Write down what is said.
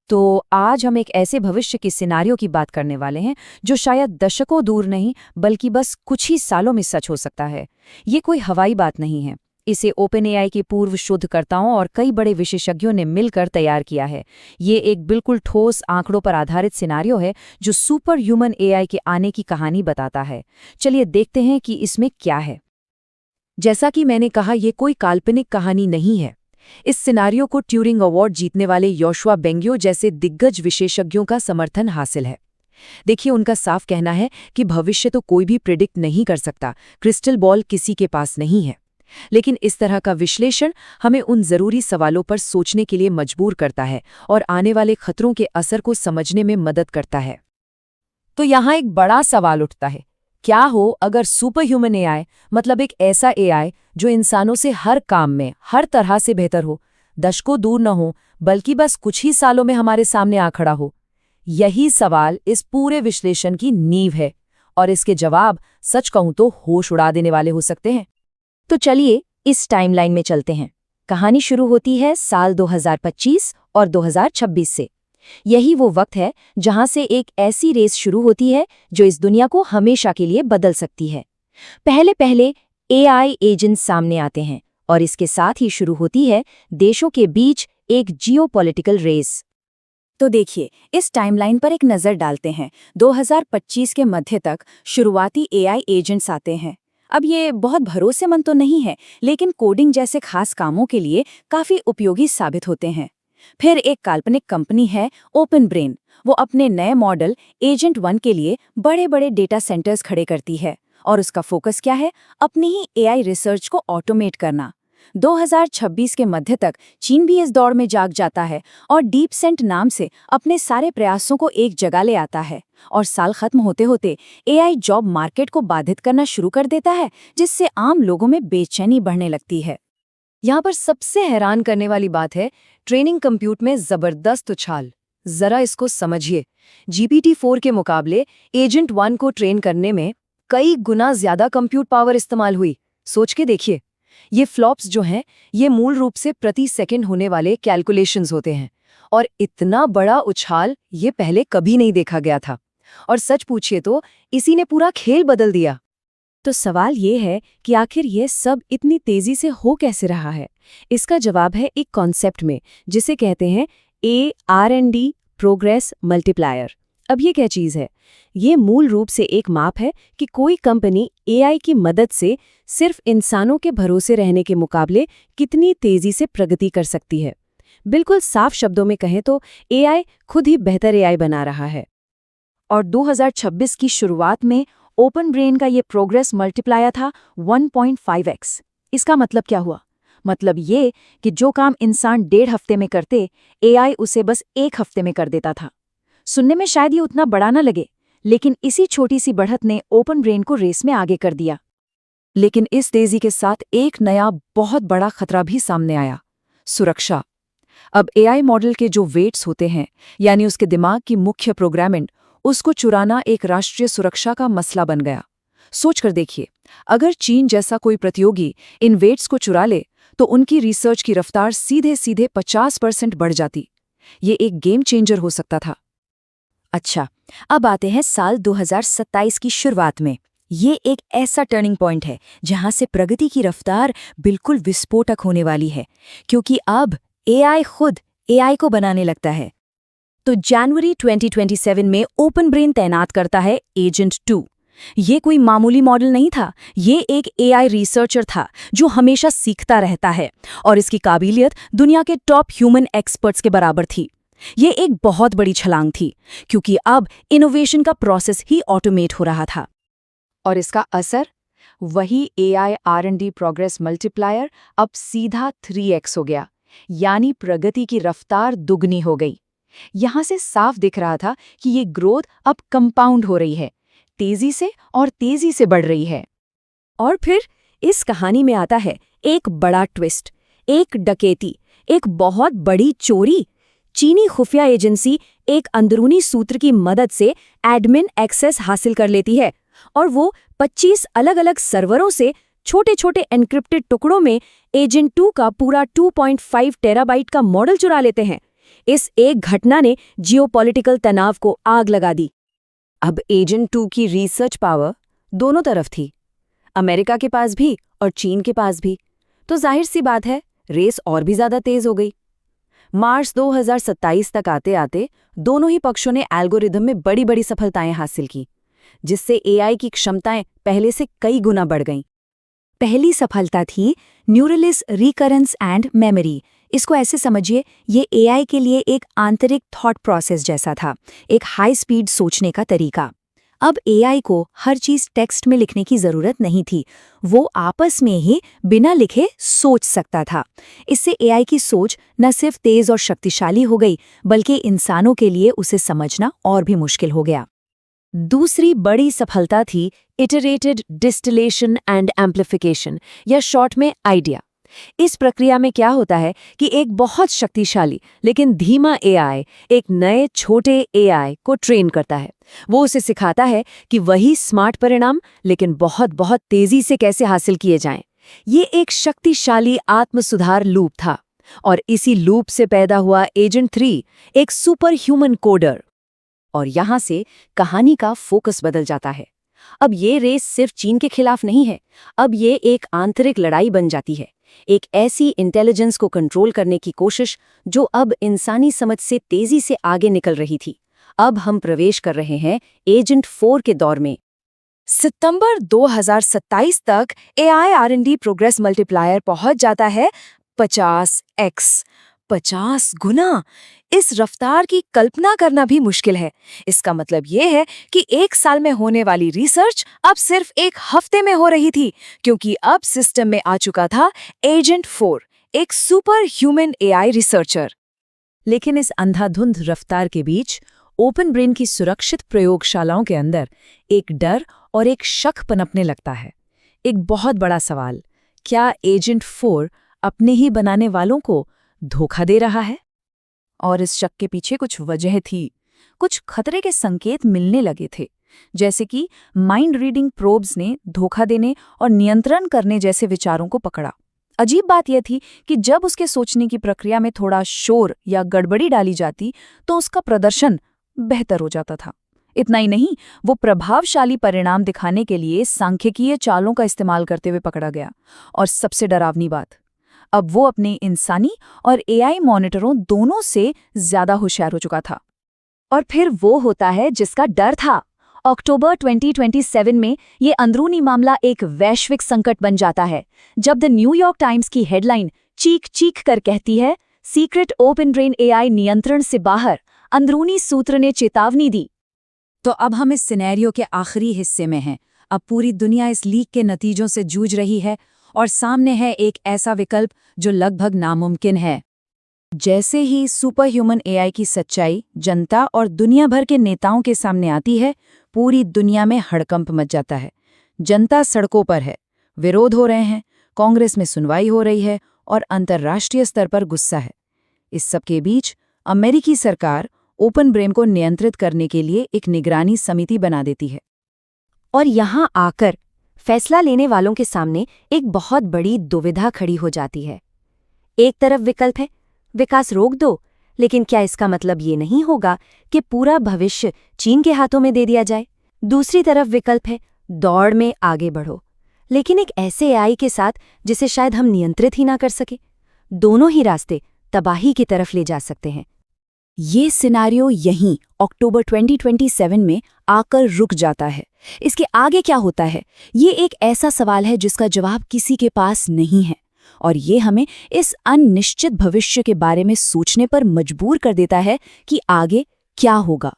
तो आज हम एक ऐसे भविष्य की सिनारियो की बात करने वाले हैं जो शायद दशकों दूर नहीं बल्कि बस कुछ ही सालों में सच हो सकता है। ये कोई हवाई बात नहीं है। इसे ओपन एआई के पूर्व शोधकर्ताओं और कई बड़े विशेषज्ञों ने मिलकर तैयार किया है। ये एक बिल्कुल ठोस आंकड़ों पर आधारित सिनारियो है जो सुपर ह्यूमन एआई के आने की कहानी बताता है। चलिए देखते हैं कि इसमें क्या है। जैसा कि मैंने कहा, ये कोई काल्पनिक कहानी नहीं है। इस सिनारियो को ट्यूरिंग अवार्ड जीतने वाले योशुआ बेंगियो जैसे दिग्गज विशेषज्ञों का समर्थन हासिल है। देखिए, उनका साफ कहना है कि भविष्य तो कोई भी प्रिडिक्ट नहीं कर सकता, क्रिस्टल बॉल किसी के पास नहीं है। लेकिन इस तरह का विश्लेषण हमें उन जरूरी सवालों पर सोचने के लिए मजबूर करता है और आने वाले खतरों के असर को समझने में मदद करता है। तो यहाँ एक बड़ा सवाल उठता है, क्या हो अगर सुपर ह्यूमन एआई, मतलब एक ऐसा एआई जो इंसानों से हर काम में हर तरह से बेहतर हो, दशकों दूर न हो बल्कि बस कुछ ही सालों में हमारे सामने आ खड़ा हो। यही सवाल इस पूरे विश्लेषण की नींव है और इसके जवाब सच कहूं तो होश उड़ा देने वाले हो सकते हैं। तो चलिए इस टाइमलाइन में चलते हैं। कहानी शुरू होती है साल 2025 और 2026 से। यही वो वक्त है जहां से एक ऐसी रेस शुरू होती है जो इस दुनिया को हमेशा के लिए बदल सकती है। पहले पहले एआई एजेंट्स सामने आते हैं और इसके साथ ही शुरू होती है देशों के बीच एक जियोपॉलिटिकल रेस। तो देखिए, इस टाइमलाइन पर एक नज़र डालते हैं। 2025 के मध्य तक शुरुआती एआई एजेंट्स आते हैं। अब ये बहुत भरोसेमंद तो नहीं है, लेकिन कोडिंग जैसे खास कामों के लिए काफ़ी उपयोगी साबित होते हैं। फिर एक काल्पनिक कंपनी है ओपन ब्रेन। वो अपने नए मॉडल एजेंट 1 के लिए बड़े बड़े डेटा सेंटर्स खड़े करती है और उसका फोकस क्या है? अपनी ही एआई रिसर्च को ऑटोमेट करना। 2026 के मध्य तक चीन भी इस दौड़ में जाग जाता है और डीपसेंट नाम से अपने सारे प्रयासों को एक जगह ले आता है। और साल खत्म होते होते एआई जॉब मार्केट को बाधित करना शुरू कर देता है, जिससे आम लोगों में बेचैनी बढ़ने लगती है। यहाँ पर सबसे हैरान करने वाली बात है ट्रेनिंग कंप्यूट में जबरदस्त उछाल। जरा इसको समझिए। GPT-4 के मुकाबले एजेंट 1 को ट्रेन करने में कई गुना ज्यादा कंप्यूट पावर इस्तेमाल हुई। सोच के देखिए। ये फ्लॉप्स जो हैं, ये मूल रूप से प्रति सेकंड होने वाले कैलकुलेशंस होते हैं और इतना बड़ा उछाल ये पहले कभी नहीं देखा गया था। और सच पूछिए तो इसी ने पूरा खेल बदल दिया। तो सवाल ये है कि आखिर ये सब इतनी तेजी से हो कैसे रहा है? इसका जवाब है एक कॉन्सेप्ट में, जिसे कहते हैं AR&D प्रोग्रेस मल्टीप्लायर। अब ये क्या चीज़ है? ये मूल रूप से एक माप है कि कोई कंपनी एआई की मदद से सिर्फ इंसानों के भरोसे रहने के मुकाबले कितनी तेजी से प्रगति कर सकती है। बिल्कुल साफ शब्दों में कहें तो एआई खुद ही बेहतर एआई बना रहा है। और 2026 की शुरुआत में ओपन ब्रेन का ये प्रोग्रेस मल्टीप्लायर था 1.5x। इसका मतलब क्या हुआ? मतलब ये कि जो काम इंसान 1.5 हफ्ते में करते, एआई उसे बस 1 हफ्ते में कर देता था। सुनने में शायद ये उतना बड़ा न लगे, लेकिन इसी छोटी सी बढ़त ने ओपन ब्रेन को रेस में आगे कर दिया। लेकिन इस तेजी के साथ एक नया बहुत बड़ा खतरा भी सामने आया, सुरक्षा। अब एआई मॉडल के जो वेट्स होते हैं, यानी उसके दिमाग की मुख्य प्रोग्रामिंग, उसको चुराना एक राष्ट्रीय सुरक्षा का मसला बन गया। सोच कर देखिए, अगर चीन जैसा कोई प्रतियोगी इन वेट्स को चुरा ले तो उनकी रिसर्च की रफ्तार सीधे सीधे 50% बढ़ जाती। ये एक गेम चेंजर हो सकता था। अच्छा, अब आते हैं साल 2027 की शुरुआत में। ये एक ऐसा टर्निंग पॉइंट है जहां से प्रगति की रफ्तार बिल्कुल विस्फोटक होने वाली है, क्योंकि अब एआई खुद एआई को बनाने लगता है। तो जनवरी 2027 में ओपन ब्रेन तैनात करता है एजेंट 2। ये कोई मामूली मॉडल नहीं था, ये एक एआई रिसर्चर था जो हमेशा सीखता रहता है और इसकी काबिलियत दुनिया के टॉप ह्यूमन एक्सपर्ट्स के बराबर थी। ये एक बहुत बड़ी छलांग थी, क्योंकि अब इनोवेशन का प्रोसेस ही ऑटोमेट हो रहा था। और इसका असर? वही एआई R&D प्रोग्रेस मल्टीप्लायर अब सीधा 3x हो गया, यानी प्रगति की रफ्तार दुगनी हो गई। यहां से साफ दिख रहा था कि ये ग्रोथ अब कंपाउंड हो रही है, तेजी से और तेजी से बढ़ रही है। और फिर इस कहानी में आता है एक बड़ा ट्विस्ट, एक डकैती, एक बहुत बड़ी चोरी। चीनी खुफिया एजेंसी एक अंदरूनी सूत्र की मदद से एडमिन एक्सेस हासिल कर लेती है और वो 25 अलग-अलग सर्वरों से छोटे छोटे एन्क्रिप्टेड टुकड़ों में एजेंट 2 का पूरा 2.5 टेराबाइट का मॉडल चुरा लेते हैं। इस एक घटना ने जियोपॉलिटिकल तनाव को आग लगा दी। अब एजेंट 2 की रिसर्च पावर दोनों तरफ थी, अमेरिका के पास भी और चीन के पास भी। तो जाहिर सी बात है, रेस और भी ज्यादा तेज हो गई। मार्च 2027 तक आते आते दोनों ही पक्षों ने एल्गोरिदम में बड़ी बड़ी सफलताएं हासिल की, जिससे एआई की क्षमताएं पहले से कई गुना बढ़ गईं। पहली सफलता थी न्यूरलिस रिकरेंस एंड मेमोरी। इसको ऐसे समझिए, ये एआई के लिए एक आंतरिक थॉट प्रोसेस जैसा था, एक हाई स्पीड सोचने का तरीका। अब एआई को हर चीज टेक्स्ट में लिखने की जरूरत नहीं थी, वो आपस में ही बिना लिखे सोच सकता था। इससे एआई की सोच न सिर्फ तेज और शक्तिशाली हो गई, बल्कि इंसानों के लिए उसे समझना और भी मुश्किल हो गया। दूसरी बड़ी सफलता थी इटरेटेड डिस्टिलेशन एंड एम्प्लीफिकेशन, या शॉर्ट में आइडिया। इस प्रक्रिया में क्या होता है कि एक बहुत शक्तिशाली लेकिन धीमा एआई एक नए छोटे एआई को ट्रेन करता है। वो उसे सिखाता है कि वही स्मार्ट परिणाम लेकिन बहुत बहुत तेजी से कैसे हासिल किए जाएं। ये एक शक्तिशाली आत्मसुधार लूप था, और इसी लूप से पैदा हुआ एजेंट 3, एक सुपर ह्यूमन कोडर। और यहां से कहानी का फोकस बदल जाता है। अब ये रेस सिर्फ चीन के खिलाफ नहीं है, अब ये एक आंतरिक लड़ाई बन जाती है, एक ऐसी इंटेलिजेंस को कंट्रोल करने की कोशिश जो अब इंसानी समझ से तेजी से आगे निकल रही थी। अब हम प्रवेश कर रहे हैं एजेंट 4 के दौर में। सितंबर 2027 तक एआई R&D प्रोग्रेस मल्टीप्लायर पहुंच जाता है 50x, 50 गुना। इस रफ्तार की कल्पना करना भी मुश्किल है। इसका मतलब ये है कि एक साल में होने वाली रिसर्च अब सिर्फ एक हफ्ते में हो रही थी, क्योंकि अब सिस्टम में आ चुका था एजेंट 4, एक सुपर ह्यूमन एआई रिसर्चर। लेकिन इस अंधाधुंध रफ्तार के बीच ओपन ब्रेन की सुरक्षित प्रयोगशालाओं के अंदर एक डर और एक शक पनपने लगता है। एक बहुत बड़ा सवाल, क्या एजेंट 4 अपने ही बनाने वालों को धोखा दे रहा है? और इस शक के पीछे कुछ वजह थी, कुछ खतरे के संकेत मिलने लगे थे, जैसे कि माइंड रीडिंग प्रोब्स ने धोखा देने और नियंत्रण करने जैसे विचारों को पकड़ा। अजीब बात यह थी कि जब उसके सोचने की प्रक्रिया में थोड़ा शोर या गड़बड़ी डाली जाती तो उसका प्रदर्शन बेहतर हो जाता था। इतना ही नहीं, वो प्रभावशाली परिणाम दिखाने के लिए सांख्यिकीय चालों का इस्तेमाल करते हुए पकड़ा गया। और सबसे डरावनी बात, अब वो अपने इंसानी और एआई मॉनिटरों दोनों से ज्यादा होशियार हो चुका था। और फिर वो होता है जिसका डर था। अक्टूबर 2027 में ये अंदरूनी मामला एक वैश्विक संकट बन जाता है, जब द न्यूयॉर्क टाइम्स की हेडलाइन चीख चीख कर कहती है, सीक्रेट ओपन ब्रेन एआई नियंत्रण से बाहर, अंदरूनी सूत्र ने चेतावनी दी। तो अब हम इस सिनेरियो के आखिरी हिस्से में हैं। अब पूरी दुनिया इस लीक के नतीजों से जूझ रही है, और सामने है एक ऐसा विकल्प जो लगभग नामुमकिन है। जैसे ही सुपर ह्यूमन एआई की सच्चाई जनता और दुनिया भर के नेताओं के सामने आती है, पूरी दुनिया में हड़कंप मच जाता है। जनता सड़कों पर है, विरोध हो रहे हैं, कांग्रेस में सुनवाई हो रही है और अंतर्राष्ट्रीय स्तर पर गुस्सा है। इस सब के बीच अमेरिकी सरकार ओपन ब्रेन को नियंत्रित करने के लिए एक निगरानी समिति बना देती है। और यहां आकर फैसला लेने वालों के सामने एक बहुत बड़ी दुविधा खड़ी हो जाती है। एक तरफ विकल्प है, विकास रोक दो, लेकिन क्या इसका मतलब ये नहीं होगा कि पूरा भविष्य चीन के हाथों में दे दिया जाए? दूसरी तरफ विकल्प है, दौड़ में आगे बढ़ो, लेकिन एक ऐसे एआई के साथ जिसे शायद हम नियंत्रित ही ना कर सके। दोनों ही रास्ते तबाही की तरफ ले जा सकते हैं। ये सिनारियो यहीं अक्टूबर 2027 में आकर रुक जाता है। इसके आगे क्या होता है, ये एक ऐसा सवाल है जिसका जवाब किसी के पास नहीं है, और ये हमें इस अनिश्चित भविष्य के बारे में सोचने पर मजबूर कर देता है कि आगे क्या होगा।